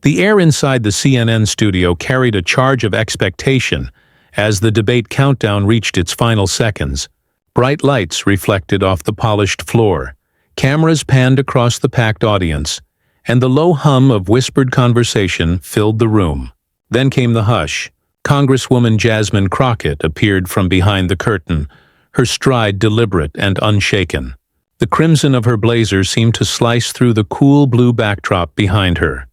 The air inside the CNN studio carried a charge of expectation as the debate countdown reached its final seconds. Bright lights reflected off the polished floor. Cameras panned across the packed audience, and the low hum of whispered conversation filled the room. Then came the hush. Congresswoman Jasmine Crockett appeared from behind the curtain, her stride deliberate and unshaken. The crimson of her blazer seemed to slice through the cool blue backdrop behind her.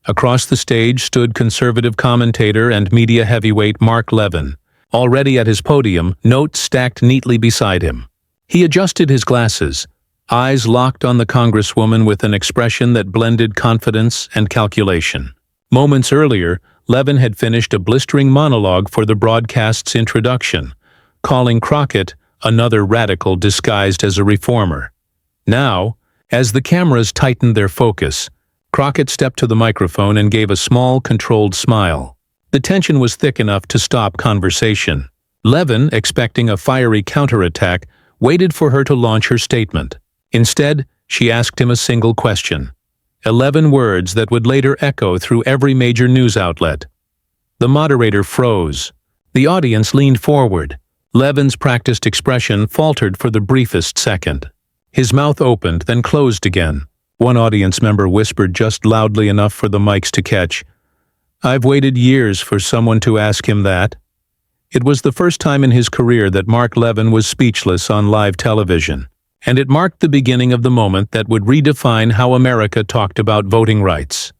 Across the stage stood conservative commentator and media heavyweight Mark Levin, already at his podium, notes stacked neatly beside him. He adjusted his glasses, eyes locked on the Congresswoman with an expression that blended confidence and calculation. Moments earlier, Levin had finished a blistering monologue for the broadcast's introduction, calling Crockett another radical disguised as a reformer. Now, as the cameras tightened their focus, Crockett stepped to the microphone and gave a small, controlled smile. The tension was thick enough to stop conversation. Levin, expecting a fiery counterattack, waited for her to launch her statement. Instead, she asked him a single question. 11 words that would later echo through every major news outlet. The moderator froze. The audience leaned forward. Levin's practiced expression faltered for the briefest second. His mouth opened, then closed again. One audience member whispered just loudly enough for the mics to catch, "I've waited years for someone to ask him that." It was the first time in his career that Mark Levin was speechless on live television, and it marked the beginning of the moment that would redefine how America talked about voting rights.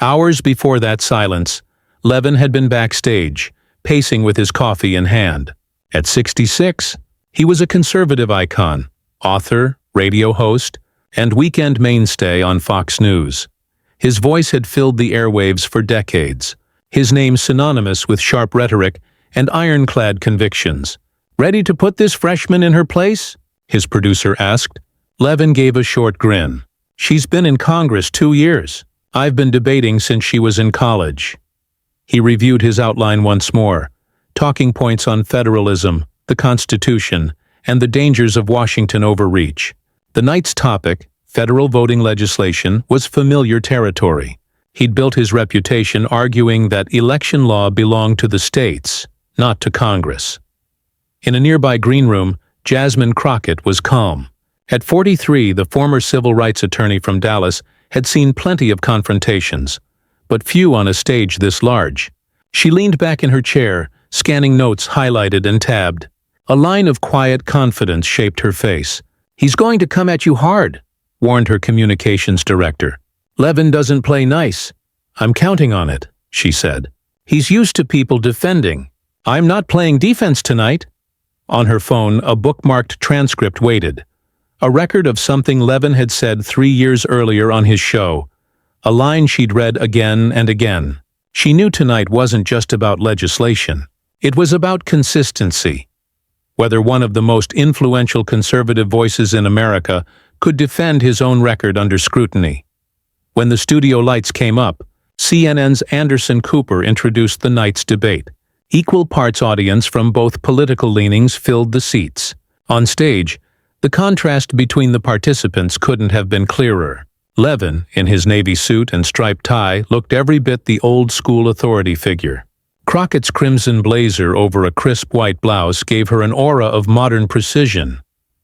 Hours before that silence, Levin had been backstage, pacing with his coffee in hand. At 66, he was a conservative icon, author, radio host, and weekend mainstay on Fox News. His voice had filled the airwaves for decades, his name synonymous with sharp rhetoric and ironclad convictions. "Ready to put this freshman in her place?" his producer asked. Levin gave a short grin. "She's been in Congress 2 years. I've been debating since she was in college." He reviewed his outline once more, talking points on federalism, the Constitution, and the dangers of Washington overreach. The night's topic, federal voting legislation, was familiar territory. He'd built his reputation arguing that election law belonged to the states, not to Congress. In a nearby green room, Jasmine Crockett was calm. At 43, the former civil rights attorney from Dallas had seen plenty of confrontations, but few on a stage this large. She leaned back in her chair, scanning notes highlighted and tabbed. A line of quiet confidence shaped her face. "He's going to come at you hard," warned her communications director. "Levin doesn't play nice." "I'm counting on it," she said. "He's used to people defending. I'm not playing defense tonight." On her phone, a bookmarked transcript waited. A record of something Levin had said 3 years earlier on his show. A line she'd read again and again. She knew tonight wasn't just about legislation. It was about consistency. Whether one of the most influential conservative voices in America could defend his own record under scrutiny. When the studio lights came up, CNN's Anderson Cooper introduced the night's debate. Equal parts audience from both political leanings filled the seats. On stage, the contrast between the participants couldn't have been clearer. Levin, in his navy suit and striped tie, looked every bit the old-school authority figure. Crockett's crimson blazer over a crisp white blouse gave her an aura of modern precision.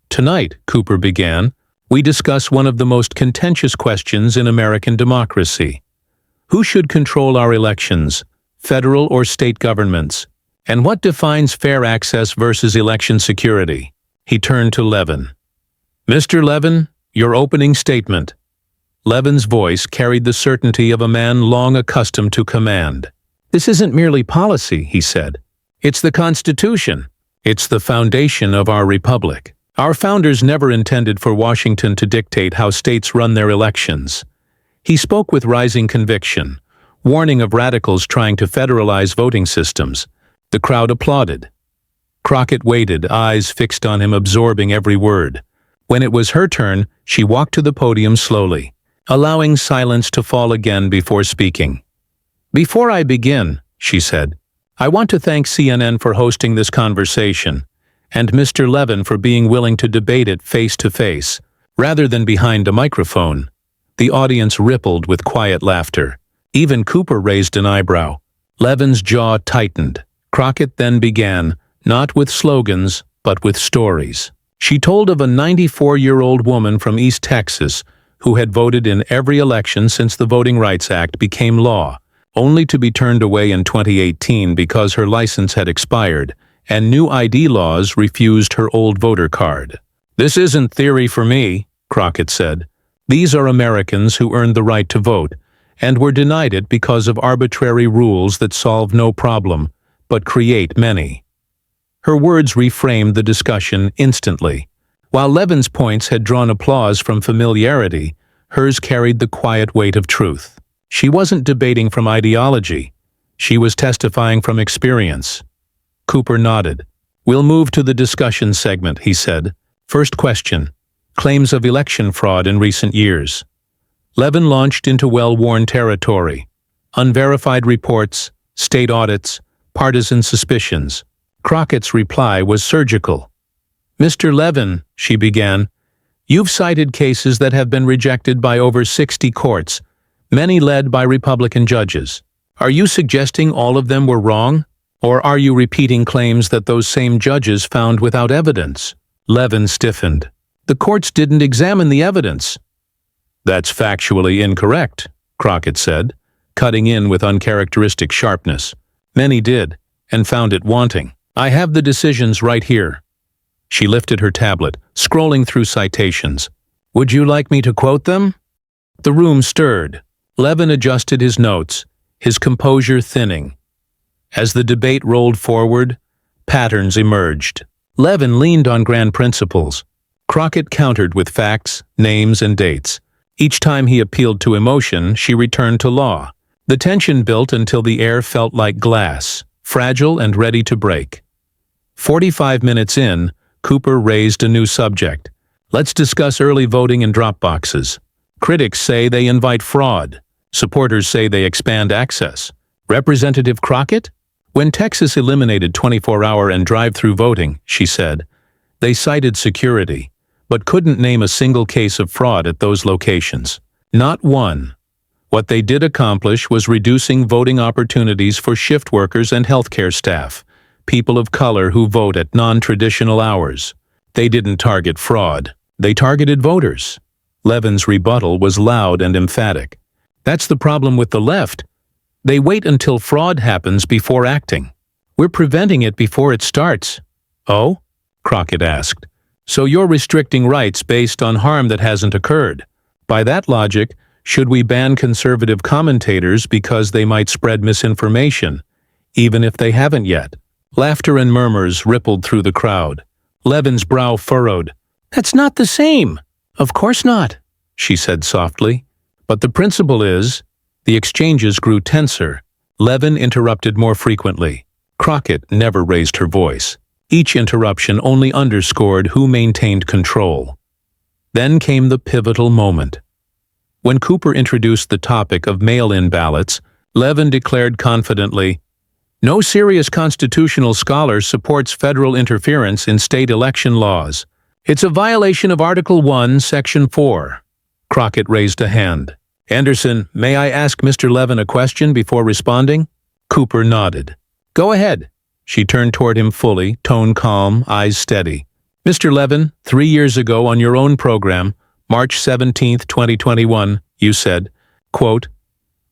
"Tonight," Cooper began, "we discuss one of the most contentious questions in American democracy. Who should control our elections, federal or state governments? And what defines fair access versus election security?" He turned to Levin. "Mr. Levin, your opening statement." Levin's voice carried the certainty of a man long accustomed to command. "This isn't merely policy," he said. "It's the Constitution. It's the foundation of our republic. Our founders never intended for Washington to dictate how states run their elections." He spoke with rising conviction, warning of radicals trying to federalize voting systems. The crowd applauded. Crockett waited, eyes fixed on him, absorbing every word. When it was her turn, she walked to the podium slowly, allowing silence to fall again before speaking. "Before I begin," she said, "I want to thank CNN for hosting this conversation, and Mr. Levin for being willing to debate it face-to-face, rather than behind a microphone." The audience rippled with quiet laughter. Even Cooper raised an eyebrow. Levin's jaw tightened. Crockett then began, not with slogans, but with stories. She told of a 94-year-old woman from East Texas who had voted in every election since the Voting Rights Act became law, only to be turned away in 2018 because her license had expired, and new ID laws refused her old voter card. "This isn't theory for me," Crockett said. "These are Americans who earned the right to vote, and were denied it because of arbitrary rules that solve no problem, but create many." Her words reframed the discussion instantly. While Levin's points had drawn applause from familiarity, hers carried the quiet weight of truth. She wasn't debating from ideology. She was testifying from experience. Cooper nodded. "We'll move to the discussion segment," he said. First question: claims of election fraud in recent years. Levin launched into well-worn territory. Unverified reports, state audits, partisan suspicions. Crockett's reply was surgical. "Mr. Levin," she began, "you've cited cases that have been rejected by over 60 courts, many led by Republican judges. Are you suggesting all of them were wrong? Or are you repeating claims that those same judges found without evidence?" Levin stiffened. "The courts didn't examine the evidence." "That's factually incorrect," Crockett said, cutting in with uncharacteristic sharpness. "Many did, and found it wanting. I have the decisions right here." She lifted her tablet, scrolling through citations. "Would you like me to quote them?" The room stirred. Levin adjusted his notes, his composure thinning. As the debate rolled forward, patterns emerged. Levin leaned on grand principles. Crockett countered with facts, names, and dates. Each time he appealed to emotion, she returned to law. The tension built until the air felt like glass, fragile and ready to break. 45 minutes in, Cooper raised a new subject. "Let's discuss early voting and drop boxes. Critics say they invite fraud. Supporters say they expand access. Representative Crockett? When Texas eliminated 24-hour and drive-through voting," she said, "they cited security, but couldn't name a single case of fraud at those locations. Not one. What they did accomplish was reducing voting opportunities for shift workers and healthcare staff, people of color who vote at non-traditional hours. They didn't target fraud. They targeted voters." Levin's rebuttal was loud and emphatic. "That's the problem with the left. They wait until fraud happens before acting. We're preventing it before it starts." "Oh?" Crockett asked. "So you're restricting rights based on harm that hasn't occurred. By that logic, should we ban conservative commentators because they might spread misinformation, even if they haven't yet?" Laughter and murmurs rippled through the crowd. Levin's brow furrowed. "That's not the same." "Of course not," she said softly. "But the principle is..." The exchanges grew tenser. Levin interrupted more frequently. Crockett never raised her voice. Each interruption only underscored who maintained control. Then came the pivotal moment. When Cooper introduced the topic of mail-in ballots, Levin declared confidently, "No serious constitutional scholar supports federal interference in state election laws. It's a violation of Article 1, Section 4. Crockett raised a hand. "Anderson, may I ask Mr. Levin a question before responding?" Cooper nodded. "Go ahead." She turned toward him fully, tone calm, eyes steady. "Mr. Levin, 3 years ago on your own program, March 17, 2021, you said, quote,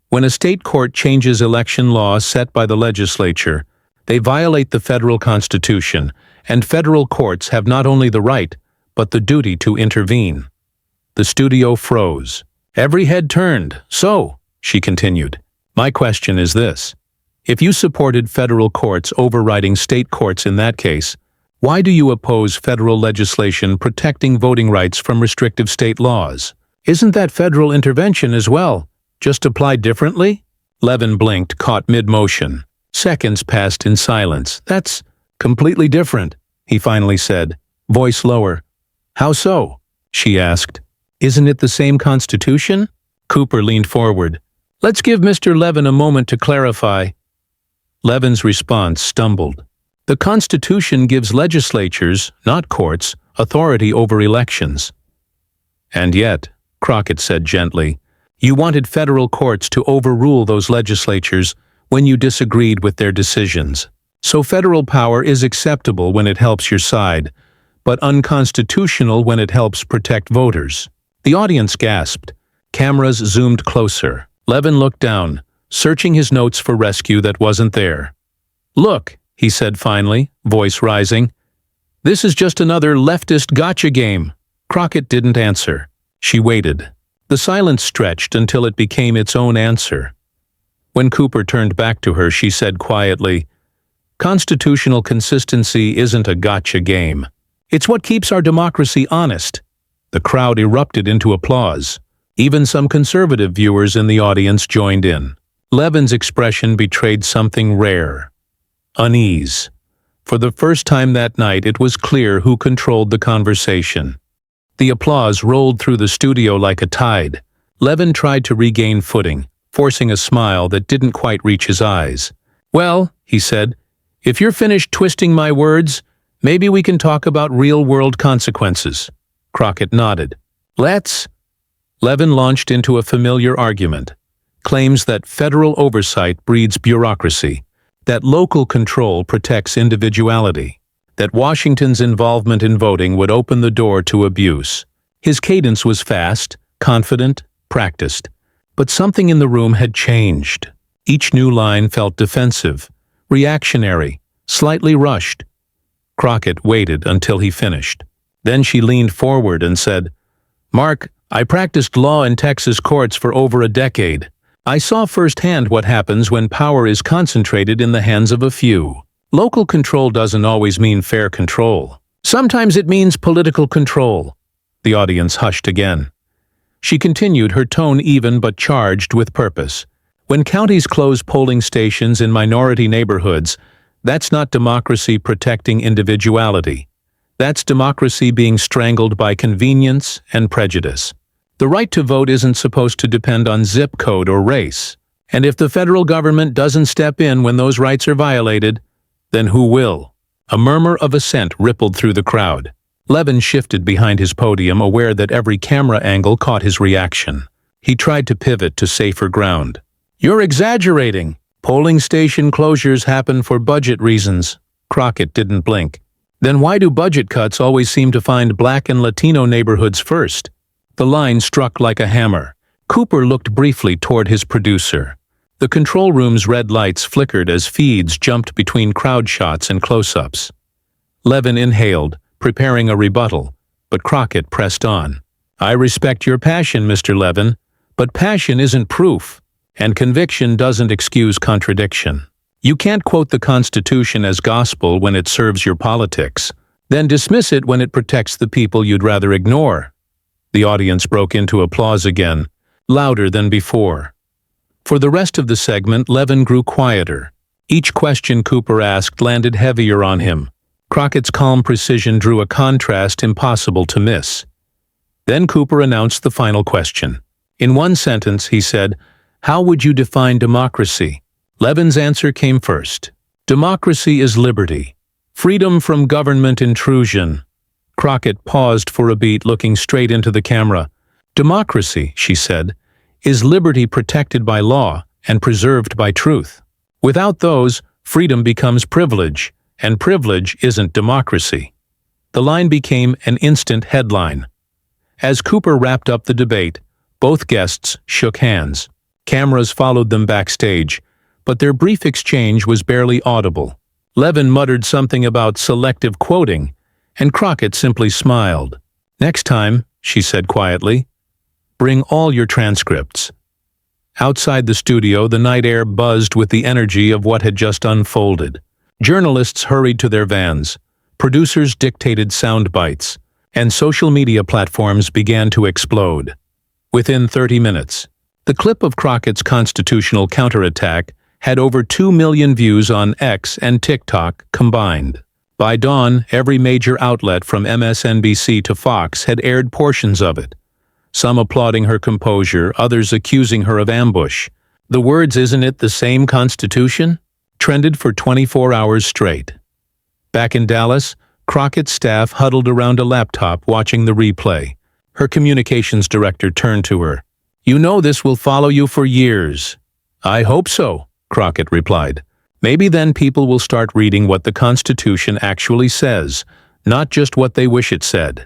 'When a state court changes election law set by the legislature, they violate the federal constitution, and federal courts have not only the right, but the duty to intervene.'" The studio froze. Every head turned. "So," she continued, "my question is this. If you supported federal courts overriding state courts in that case, why do you oppose federal legislation protecting voting rights from restrictive state laws? Isn't that federal intervention as well, just applied differently?" Levin blinked, caught mid-motion. Seconds passed in silence. "That's completely different," he finally said, voice lower. "How so?" she asked. "Isn't it the same Constitution?" Cooper leaned forward. "Let's give Mr. Levin a moment to clarify." Levin's response stumbled. "The Constitution gives legislatures, not courts, authority over elections." "And yet," Crockett said gently, You wanted federal courts to overrule those legislatures when you disagreed with their decisions. So federal power is acceptable when it helps your side, but unconstitutional when it helps protect voters. The audience gasped. Cameras zoomed closer. Levin looked down, searching his notes for rescue that wasn't there. "Look," he said finally, voice rising. "This is just another leftist gotcha game." Crockett didn't answer. She waited. The silence stretched until it became its own answer. When Cooper turned back to her, she said quietly, "Constitutional consistency isn't a gotcha game. It's what keeps our democracy honest." The crowd erupted into applause. Even some conservative viewers in the audience joined in. Levin's expression betrayed something rare: unease. For the first time that night, it was clear who controlled the conversation. The applause rolled through the studio like a tide. Levin tried to regain footing, forcing a smile that didn't quite reach his eyes. "Well," he said, "if you're finished twisting my words, maybe we can talk about real-world consequences." Crockett nodded. "Let's." Levin launched into a familiar argument. Claims that federal oversight breeds bureaucracy, that local control protects individuality, that Washington's involvement in voting would open the door to abuse. His cadence was fast, confident, practiced. But something in the room had changed. Each new line felt defensive, reactionary, slightly rushed. Crockett waited until he finished. Then she leaned forward and said, "Mark, I practiced law in Texas courts for over a decade. I saw firsthand what happens when power is concentrated in the hands of a few. Local control doesn't always mean fair control. Sometimes it means political control." The audience hushed again. She continued, her tone even but charged with purpose. "When counties close polling stations in minority neighborhoods, that's not democracy protecting individuality. That's democracy being strangled by convenience and prejudice. The right to vote isn't supposed to depend on zip code or race. And if the federal government doesn't step in when those rights are violated, then who will?" A murmur of assent rippled through the crowd. Levin shifted behind his podium, aware that every camera angle caught his reaction. He tried to pivot to safer ground. "You're exaggerating. Polling station closures happen for budget reasons." Crockett didn't blink. "Then why do budget cuts always seem to find Black and Latino neighborhoods first?" The line struck like a hammer. Cooper looked briefly toward his producer. The control room's red lights flickered as feeds jumped between crowd shots and close-ups. Levin inhaled, preparing a rebuttal, but Crockett pressed on. "I respect your passion, Mr. Levin, but passion isn't proof, and conviction doesn't excuse contradiction. You can't quote the Constitution as gospel when it serves your politics, then dismiss it when it protects the people you'd rather ignore." The audience broke into applause again, louder than before. For the rest of the segment, Levin grew quieter. Each question Cooper asked landed heavier on him. Crockett's calm precision drew a contrast impossible to miss. Then Cooper announced the final question. In one sentence, he said, "How would you define democracy?" Levin's answer came first. "Democracy is liberty. Freedom from government intrusion." Crockett paused for a beat, looking straight into the camera. "Democracy," she said, "is liberty protected by law and preserved by truth. Without those, freedom becomes privilege, and privilege isn't democracy." The line became an instant headline. As Cooper wrapped up the debate, both guests shook hands. Cameras followed them backstage, but their brief exchange was barely audible. Levin muttered something about selective quoting, and Crockett simply smiled. "Next time," she said quietly, "bring all your transcripts." Outside the studio, the night air buzzed with the energy of what had just unfolded. Journalists hurried to their vans, producers dictated sound bites, and social media platforms began to explode. Within 30 minutes, the clip of Crockett's constitutional counterattack had over 2 million views on X and TikTok combined. By dawn, every major outlet from MSNBC to Fox had aired portions of it, some applauding her composure, others accusing her of ambush. The words "Isn't it the same Constitution?" trended for 24 hours straight. Back in Dallas, Crockett's staff huddled around a laptop watching the replay. Her communications director turned to her. You know this will follow you for years." "I hope so," Crockett replied. "Maybe then people will start reading what the Constitution actually says, not just what they wish it said."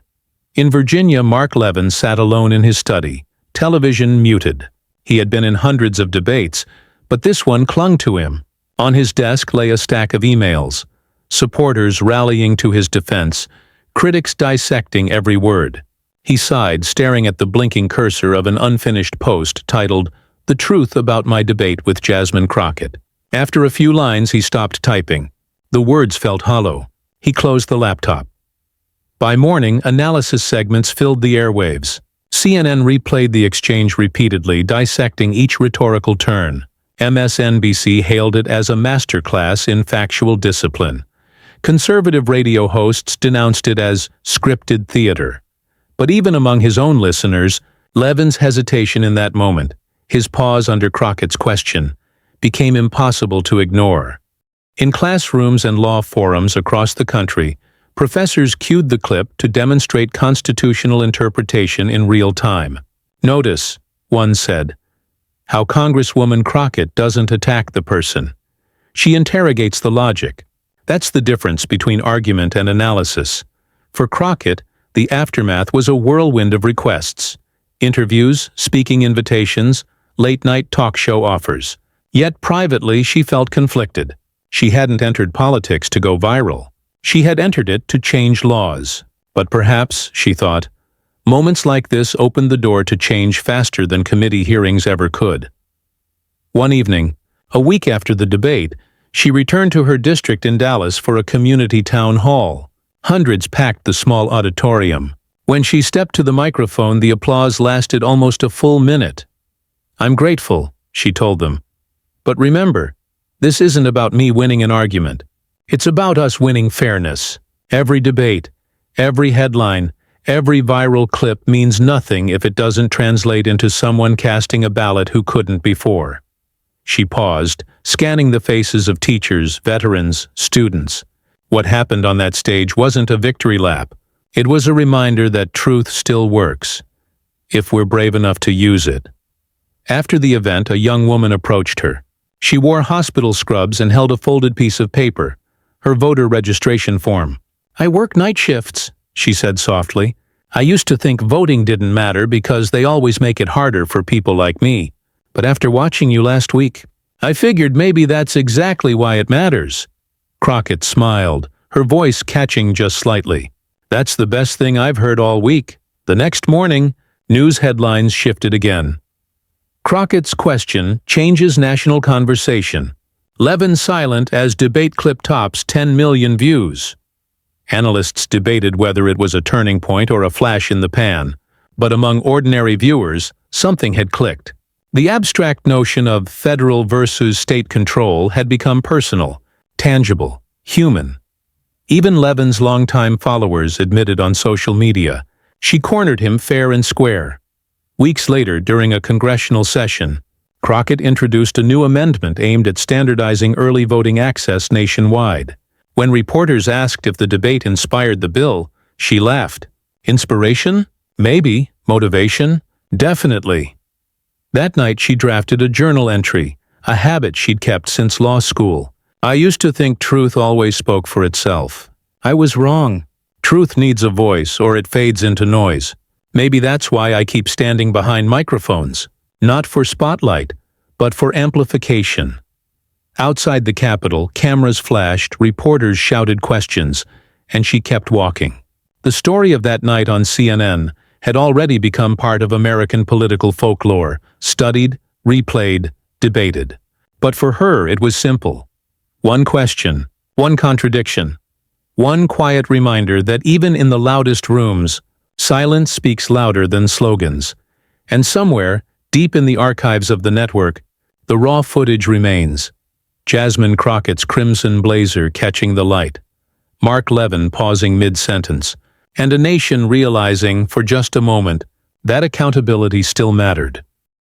In Virginia, Mark Levin sat alone in his study, television muted. He had been in hundreds of debates, but this one clung to him. On his desk lay a stack of emails, supporters rallying to his defense, critics dissecting every word. He sighed, staring at the blinking cursor of an unfinished post titled, "The Truth About My Debate with Jasmine Crockett." After a few lines, he stopped typing. The words felt hollow. He closed the laptop. By morning, analysis segments filled the airwaves. CNN replayed the exchange repeatedly, dissecting each rhetorical turn. MSNBC hailed it as a masterclass in factual discipline. Conservative radio hosts denounced it as scripted theater. But even among his own listeners, Levin's hesitation in that moment, his pause under Crockett's question, became impossible to ignore. In classrooms and law forums across the country, professors cued the clip to demonstrate constitutional interpretation in real time. "Notice," one said, "how Congresswoman Crockett doesn't attack the person. She interrogates the logic. That's the difference between argument and analysis." For Crockett, the aftermath was a whirlwind of requests. Interviews, speaking invitations, late-night talk show offers. Yet privately she felt conflicted. She hadn't entered politics to go viral. She had entered it to change laws. But perhaps, she thought, moments like this opened the door to change faster than committee hearings ever could. One evening, a week after the debate, she returned to her district in Dallas for a community town hall. Hundreds packed the small auditorium. When she stepped to the microphone, the applause lasted almost a full minute. "I'm grateful," she told them. "But remember, this isn't about me winning an argument. It's about us winning fairness. Every debate, every headline, every viral clip means nothing if it doesn't translate into someone casting a ballot who couldn't before." She paused, scanning the faces of teachers, veterans, students. What happened on that stage wasn't a victory lap. It was a reminder that truth still works, if we're brave enough to use it. After the event, a young woman approached her. She wore hospital scrubs and held a folded piece of paper, her voter registration form. "I work night shifts," she said softly. "I used to think voting didn't matter because they always make it harder for people like me. But after watching you last week, I figured maybe that's exactly why it matters." Crockett smiled, her voice catching just slightly. "That's the best thing I've heard all week." The next morning, news headlines shifted again. Crockett's question changes national conversation. Levin silent as debate clip tops 10 million views. Analysts debated whether it was a turning point or a flash in the pan, but among ordinary viewers, something had clicked. The abstract notion of federal versus state control had become personal, tangible, human. Even Levin's longtime followers admitted on social media, she cornered him fair and square. Weeks later, during a congressional session, Crockett introduced a new amendment aimed at standardizing early voting access nationwide. When reporters asked if the debate inspired the bill, she laughed. Inspiration? Maybe. Motivation? Definitely. That night she drafted a journal entry, a habit she'd kept since law school. "I used to think truth always spoke for itself. I was wrong. Truth needs a voice or it fades into noise. Maybe that's why I keep standing behind microphones, not for spotlight, but for amplification." Outside the Capitol, cameras flashed, reporters shouted questions, and she kept walking. The story of that night on CNN had already become part of American political folklore, studied, replayed, debated. But for her it was simple. One question, one contradiction, one quiet reminder that even in the loudest rooms, silence speaks louder than slogans. And somewhere, deep in the archives of the network, the raw footage remains. Jasmine Crockett's crimson blazer catching the light, Mark Levin pausing mid-sentence, and a nation realizing, for just a moment, that accountability still mattered.